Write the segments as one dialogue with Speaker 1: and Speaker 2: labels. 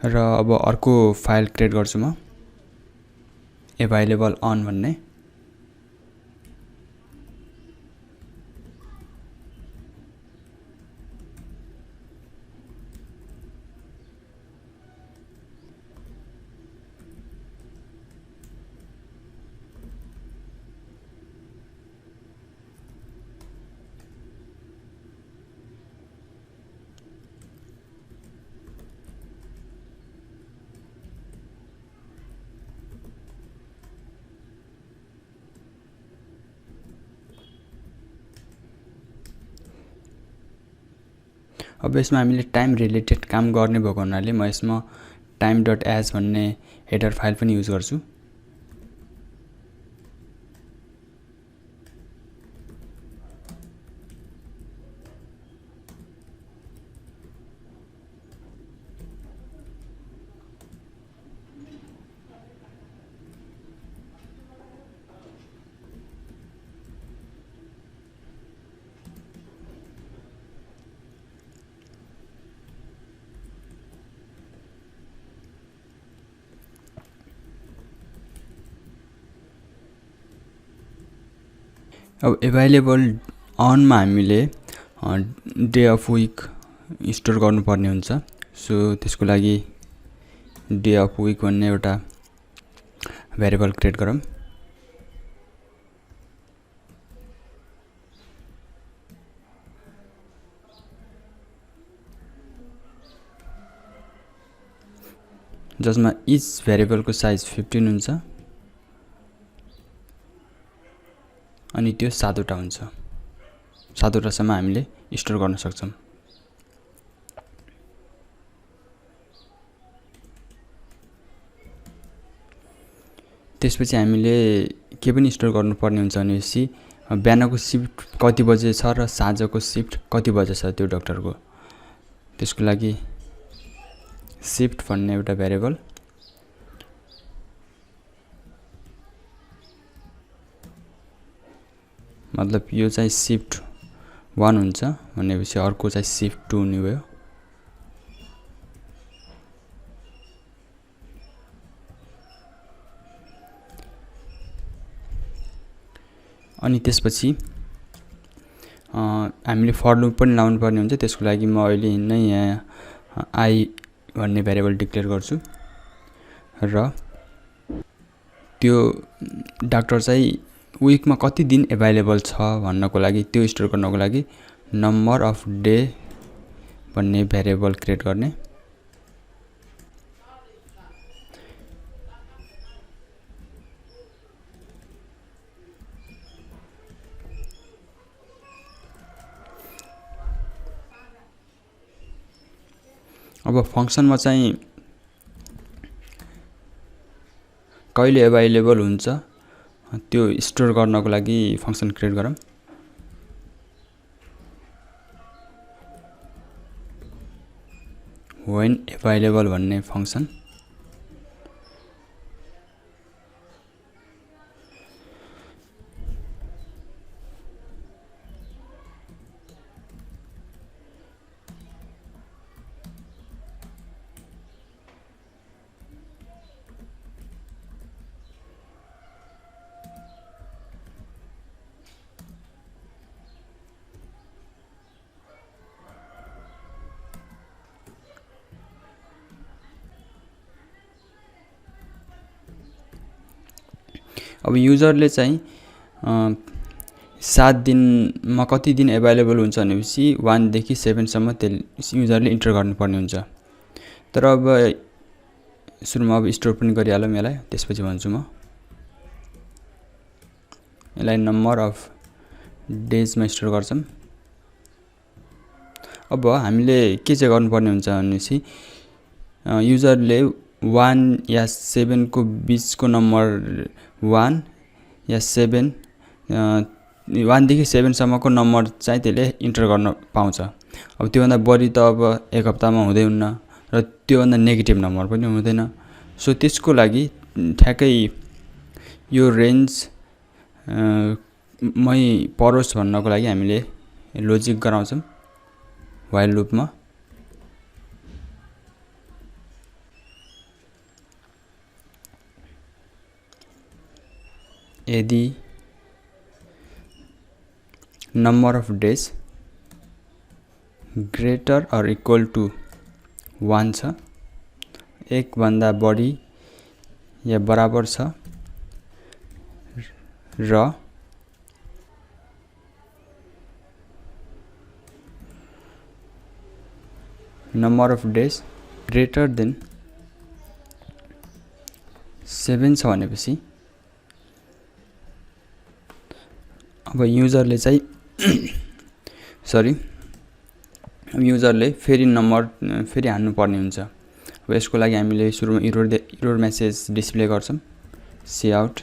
Speaker 1: र अब अर्को फाइल क्रिएट गर्छु म AvaliableOn भन्ने। अब यसमा हामीले टाइम रिलेटेड काम गर्ने भएको हुनाले म यसमा time.as भन्ने हेडर फाइल पनि युज गर्छु। अब AvaliableOn मा हामीले डे अफ विक स्टोर गर्नुपर्ने हुन्छ। सो त्यसको लागि डे अफ विक भन्ने एउटा भेरिएबल क्रिएट गरौँ। जसमा इच भेरिएबलको साइज 15 हुन्छ अनि त्यो 7 वटा हुन्छ। 7 वटासम्म हामीले स्टोर गर्न सक्छौं। त्यसपछि हामीले के पनि स्टोर गर्नुपर्ने हुन्छ भनेपछि बिहानको शिफ्ट कति बजे छ र साँझको शिफ्ट कति बजे छ त्यो डाक्टरको। त्यसको लागि शिफ्ट भन्ने एउटा भेरिएबल मतलब यो चाहिँ शिफ्ट 1 हुन्छ भनेपछि अर्को चाहिँ शिफ्ट 2 हुने भयो। अनि त्यसपछि हामीले फर लुप पनि लाउनु पर्ने हुन्छ। त्यसको लागि म अहिले नै यहाँ आई भन्ने भेरिएबल डिक्लेयर गर्छु र त्यो डाक्टर चाहिँ विकमा कति दिन अभाइलेबल छ भन्नको लागि त्यो स्टोर गर्नको लागि नम्बर अफ डे भन्ने भेरिएबल क्रिएट गर्ने। अब फंक्सनमा चाहिँ कहिले अभाइलेबल हुन्छ त्यो स्टोर गर्नको लागि फंक्सन क्रिएट गरौँ। when available भन्ने फंक्सन अब युजरले चाहिँ 7 दिनमा कति दिन अभाइलेबल हुन्छ भनेपछि 1 देखि 7 सम्म युजरले इन्टर गर्नुपर्ने हुन्छ। तर अब सुरुमा अब स्टोर पनि गरिहालौं यसलाई। त्यसपछि भन्छु म यसलाई नम्बर अफ डेजमा स्टोर गर्छौं। अब हामीले के चाहिँ गर्नुपर्ने हुन्छ भनेपछि युजरले 1 या 7 को बीचको नम्बर 1 या 7 1 देखि 7 सम्मको नम्बर चाहिँ त्यसले इन्टर गर्न पाउँछ। अब त्यो भन्दा बढी त अब एक हप्तामा हुँदै हुन्न र त्यो भन्दा नेगेटिभ नम्बर पनि हुँदैन। सो त्यसको लागि ठ्याक्कै यो रेन्ज मै परोस् भन्नको लागि हामीले लोजिक गराउँछौं व्हाइल लुपमा। यदि number of days greater or equal to 1 छ, एक भन्दा बढी या बराबर छ र number of days greater than 7 छ भनेपछि अब युजरले चाहिँ युजरले फेरि नम्बर फेरि हान्नु पर्ने हुन्छ। अब यसको लागि हामीले सुरुमा एरर मेसेज डिस्प्ले गर्छौं, सी आउट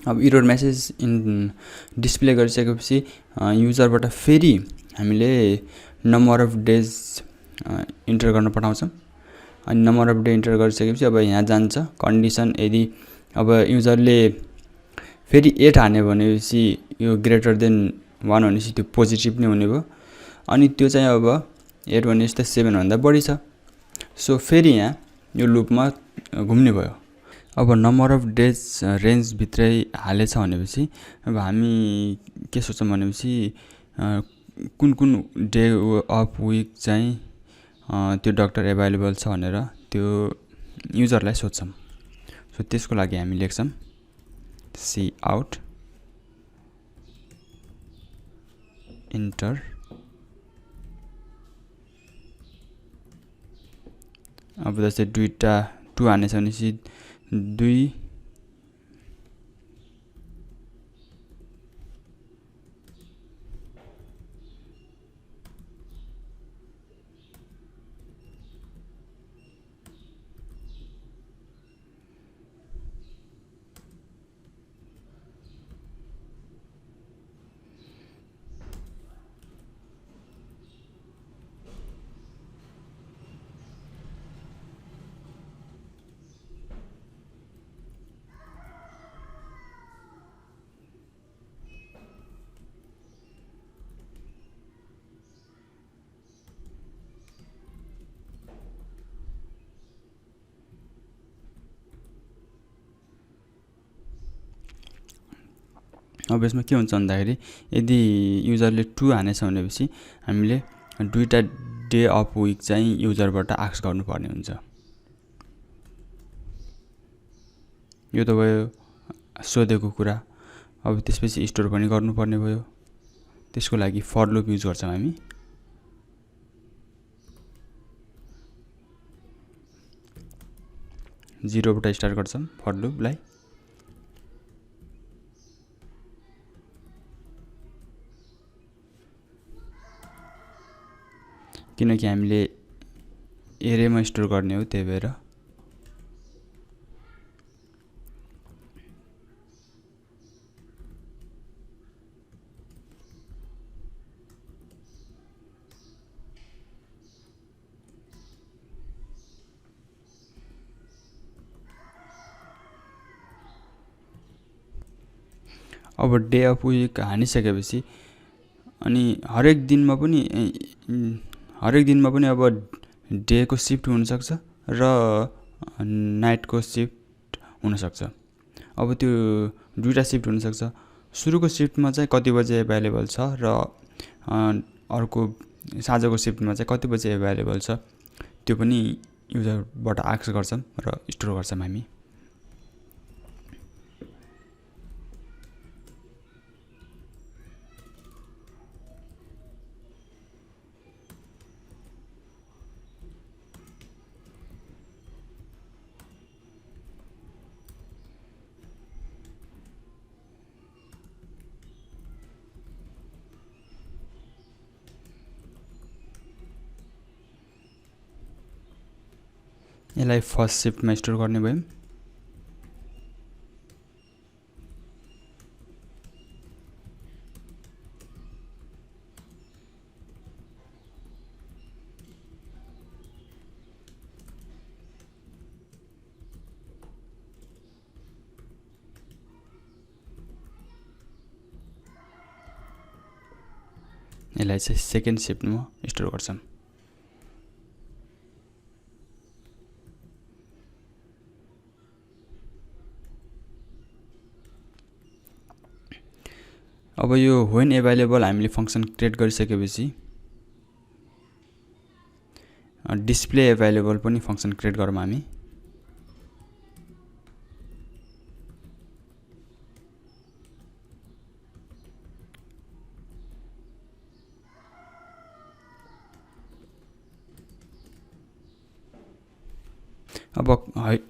Speaker 1: अब एरर मेसेज डिस्प्ले गरिसकेपछि युजरबाट फेरि हामीले नम्बर अफ डेज इन्टर गर्न पठाउँछौं। अनि नम्बर अफ डे इन्टर गरिसकेपछि अब यहाँ जान्छ कन्डिसन। यदि अब युजरले फेरि 8 हान्यो भनेपछि यो ग्रेटर देन 1 भनेपछि त्यो पोजिटिभ नै हुने भयो। अनि त्यो चाहिँ अब 8 भनेपछि त 7 भन्दा बढी छ, सो फेरि यहाँ यो लुपमा घुम्ने भयो। अब नम्बर अफ डेज रेन्ज भित्रै हालेछ भनेपछि अब हामी के सोच्छौं भनेपछि कुन कुन डे अफ विक चाहिँ त्यो डाक्टर एभाइलेबल छ भनेर त्यो युजरलाई सोध्छौं। सो त्यसको लागि हामी लेख्छौं सी आउट इन्टर अब जस्तै 2 हानेछ भनेपछि 2 अब यसमा के हुन्छ भन्दाखेरि यदि युजरले 2 हानेछ भनेपछि हामीले दुईटा डे अफ विक चाहिँ युजरबाट आस्क गर्नुपर्ने हुन्छ। यो त भयो सोधेको कुरा। अब त्यसपछि स्टोर पनि गर्नुपर्ने भयो। त्यसको लागि फर लुप युज गर्छौं हामी। जिरोबाट स्टार्ट गर्छौं फर लुपलाई। किनकि हामीले एरेमा स्टोर गर्ने हो, त्यही भएर अब डे अफ विक हानिसकेपछि अनि हरेक दिनमा पनि अब डे को शिफ्ट हुन सक्छ र नाइट को शिफ्ट हुन सक्छ। अब त्यो दुईटा शिफ्ट हुन सक्छ। सुरुको शिफ्टमा चाहिँ कति बजे अवेलेबल छ र अर्को साँझको शिफ्टमा चाहिँ कति बजे अवेलेबल छ, त्यो पनि युजरबाट एक्सेस गर्छौं र स्टोर गर्छौं हामी। यसलाई फर्स्ट शिफ्टमा स्टोर गर्ने भयौं। यसलाई चाहिँ सेकेन्ड शिफ्टमा स्टोर गर्छौं। अब यो when available हामीले फंक्सन क्रिएट गरिसकेपछि डिस्प्ले अभाइलेबल पनि फंक्सन क्रिएट गरौँ हामी। अब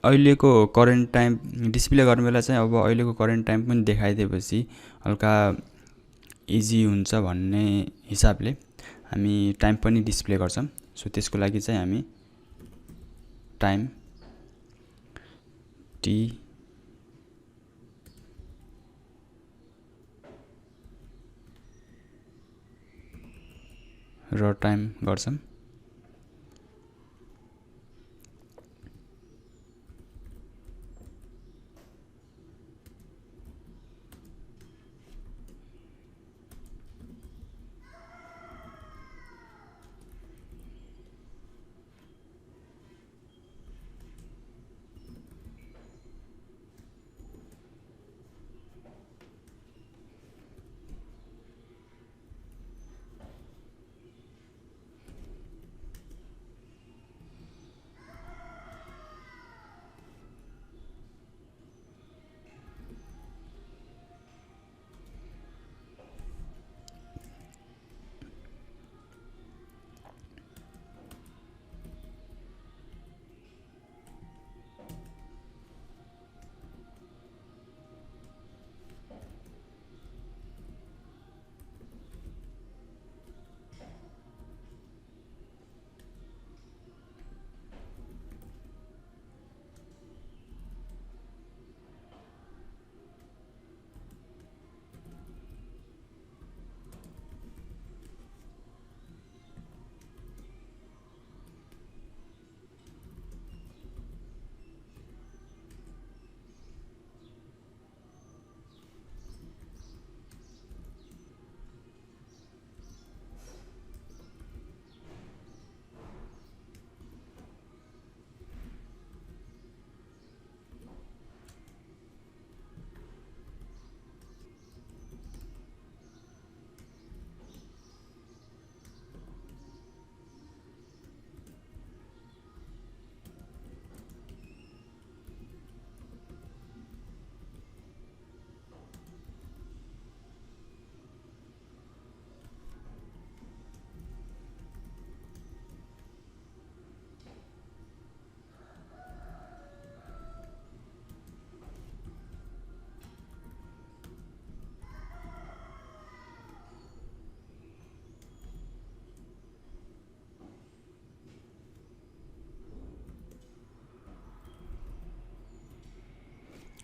Speaker 1: अहिलेको करेन्ट टाइम डिस्प्ले गर्ने बेला चाहिँ अब अहिलेको करेन्ट टाइम पनि देखाइदिएपछि हल्का इजी हुन्छ भन्ने हिसाबले हामी टाइम पनि डिस्प्ले गर्छौं। सो त्यसको लागि चाहिँ हामी टाइम टी र टाइम गर्छौं।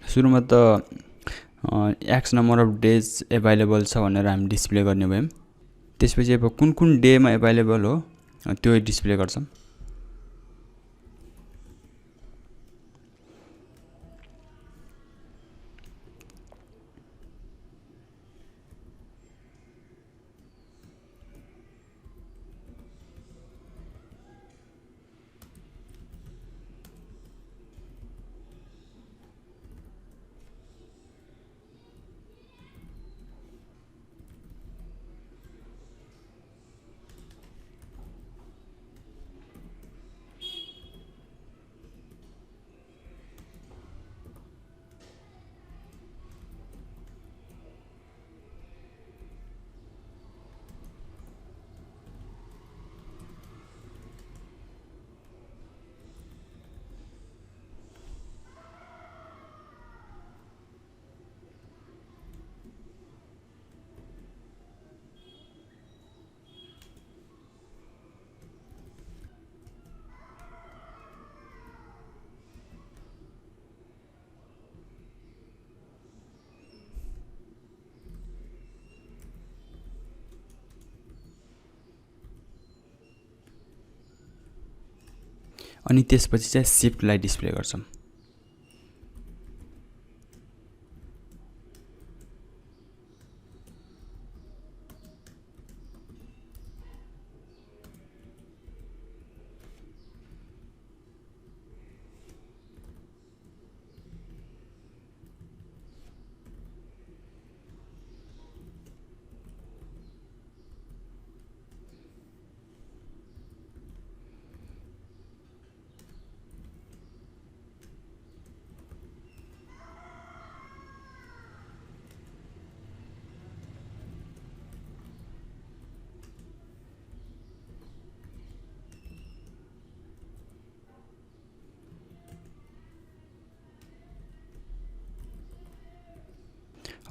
Speaker 1: सुरुमा त x number of days available छ भनेर हामी डिस्प्ले गर्ने भयौं। त्यसपछि अब कुन कुन डेमा अभाइलेबल हो त्यो डिस्प्ले गर्छौं। अनि त्यसपछि चाहिँ शिफ्टलाई डिस्प्ले गर्छौं।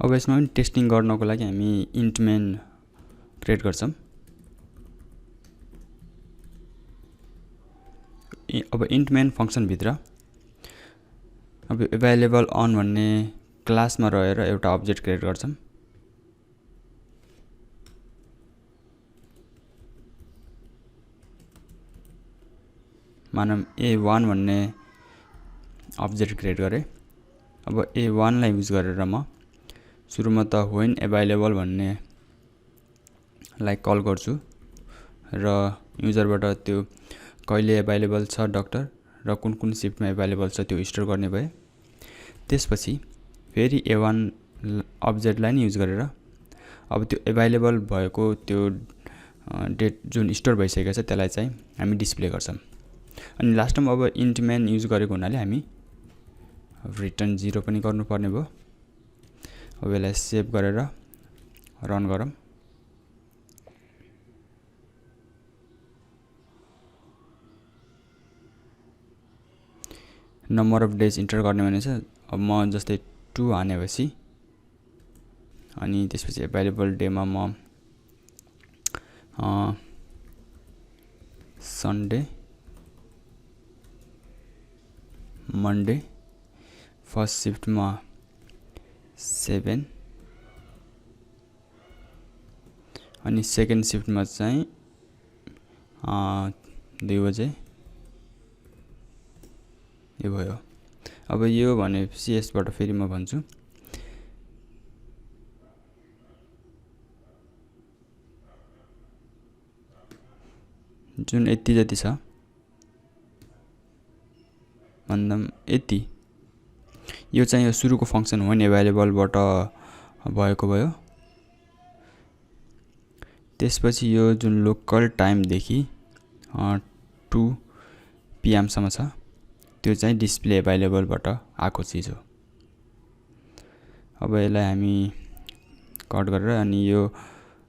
Speaker 1: अब यसमा पनि टेस्टिङ गर्नको लागि हामी इन्ट मेन क्रिएट गर्छौं। अब इन्ट मेन फंक्सन भित्र अब एभाइलेबल अन भन्ने क्लासमा रहेर एउटा अब्जेक्ट क्रिएट गर्छौं। मानम a1 भन्ने अब्जेक्ट क्रिएट गरे। अब a1 लाई युज गरेर म सुरुमा त when available भन्ने लाई कल गर्छु र युजरबाट त्यो कहिले अवेलेबल छ डाक्टर र कुन कुन शिफ्टमा अवेलेबल छ त्यो स्टोर गर्ने भए। त्यसपछि फेरि a1 अब्जेक्टलाई नि युज गरेर अब त्यो अवेलेबल भएको त्यो डेट जुन स्टोर भइसकेको छ त्यसलाई चाहिँ हामी डिस्प्ले गर्छौं। अनि लास्टमा अब इन्ट मेन युज गरेको हुनाले हामी रिटर्न 0 पनि गर्नुपर्ने भयो। अब यसलाई सेभ गरेर रन गरौँ। नम्बर अफ डेज इन्टर गर्ने भनेछ। अब म जस्तै 2 हानेपछि अनि त्यसपछि अवेलेबल डेमा म सन्डे, मन्डे, फर्स्ट शिफ्टमा 7 अनि सेकेन्ड शिफ्टमा चाहिँ 2 बजे यो भयो। अब यो भनेपछि यसबाट फेरि म भन्छु जुन यति जति छ भन्दा यति यो चाहिँ यो सुरुको फंक्सन when available बाट भएको भयो। त्यसपछि यो जुन लोकल टाइम देखि 2 PM सम्म छ त्यो चाहिँ डिस्प्ले अवेलेबल बाट आएको चीज हो। अब यसलाई हामी कट गरेर अनि यो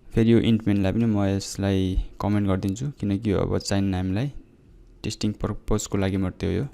Speaker 1: फेरि यो इन्ट मेनलाई पनि म यसलाई कमेन्ट गर्दिन्छु किनकि अब चाहिन्न हामीलाई टेस्टिङ पर्पजको लागि मात्रै हो यो।